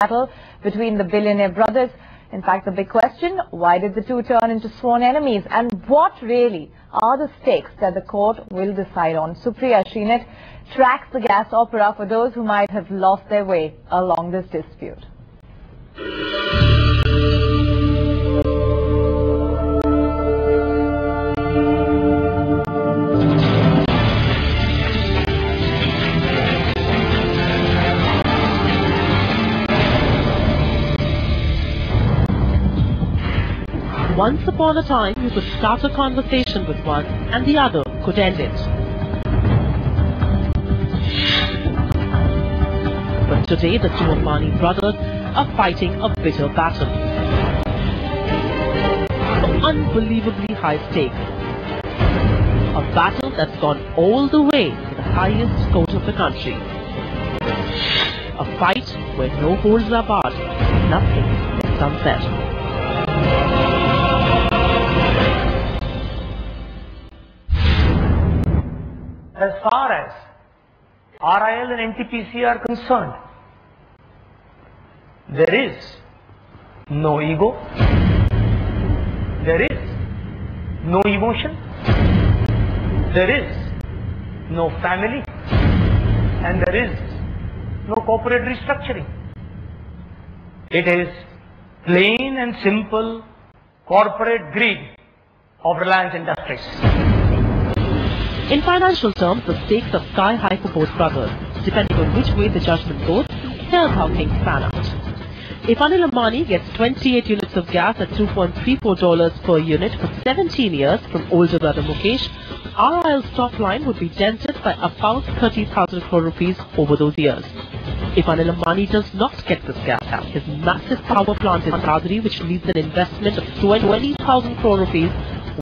battle between the billionaire brothers. In fact, the big question, why did the two turn into sworn enemies? And what really are the stakes that the court will decide on? Supriya Srinath tracks the gas opera for those who might have lost their way along this dispute. Once upon a time, you could start a conversation with one and the other could end it. But today, the two Ambani brothers are fighting a bitter battle. Unbelievably high stakes. A battle that's gone all the way to the highest court of the country. A fight where no holds are barred, nothing is unsaid. As far as RIL and NTPC are concerned, there is no ego, there is no emotion, there is no family, and there is no corporate restructuring. It is plain and simple corporate greed of Reliance Industries. In financial terms, the stakes are sky high for both brothers. Depending on which way the judgment goes, here's how things pan out. If Anil Ambani gets 28 units of gas at $2.34 per unit for 17 years from older brother Mukesh, RIL's top line would be dented by about 30,000 crore rupees over those years. If Anil Ambani does not get this gas out, his massive power plant in Dadri, which needs an investment of 20,000 crore rupees,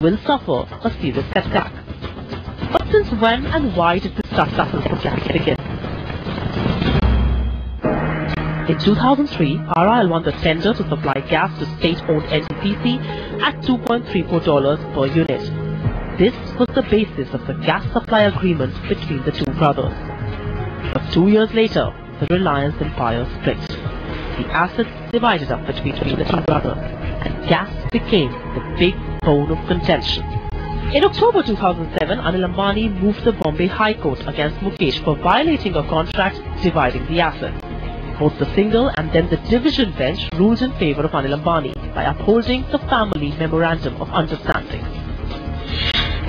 will suffer a serious setback. But since when and why did this tough battle for gas begin? In 2003, RIL won the tender to supply gas to state-owned NTPC at $2.34 per unit. This was the basis of the gas supply agreement between the two brothers. But 2 years later, the Reliance empire split. The assets divided up between the two brothers, and gas became the big bone of contention. In October 2007, Anil Ambani moved the Bombay High Court against Mukesh for violating a contract dividing the assets. Both the single and then the division bench ruled in favor of Anil Ambani by upholding the family memorandum of understanding.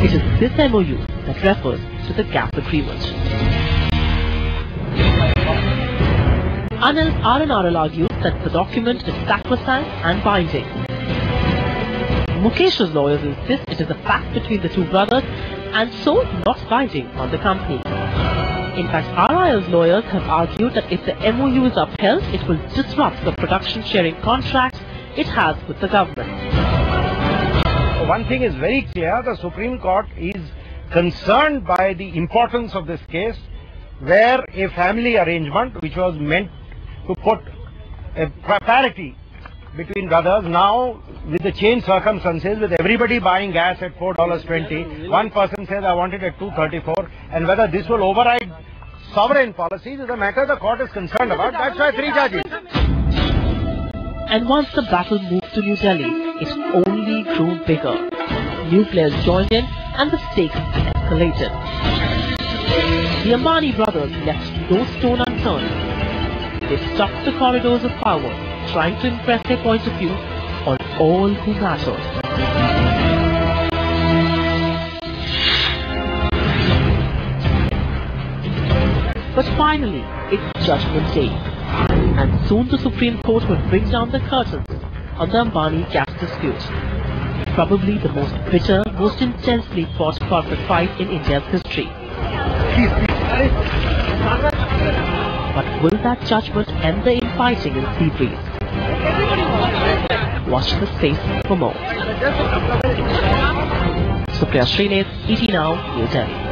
It is this MOU that refers to the gas agreement. Anil's RNRL argues that the document is sacrosanct and binding. Mukesh's lawyers insist it is a pact between the two brothers and so not binding on the company. In fact, RIL's lawyers have argued that if the MOU is upheld, it will disrupt the production sharing contracts it has with the government. One thing is very clear, the Supreme Court is concerned by the importance of this case, where a family arrangement which was meant to put a parity between brothers, now with the changed circumstances, with everybody buying gas at $4.20, one person says I want it at $2.34, and whether this will override sovereign policies is a matter the court is concerned about. That's why 3 judges. And once the battle moved to New Delhi, it only grew bigger. New players joined in and the stakes escalated. The Ambani brothers left no stone unturned. They stalked the corridors of power, trying to impress their point of view on all who mattered. But finally, it's Judgment Day, and soon the Supreme Court will bring down the curtains on the Ambani gas dispute. Probably the most bitter, most intensely fought corporate fight in India's history. But will that judgment end the infighting in sea breeze? Watch the space for more. Supriya Srinath, ET Now, New Delhi.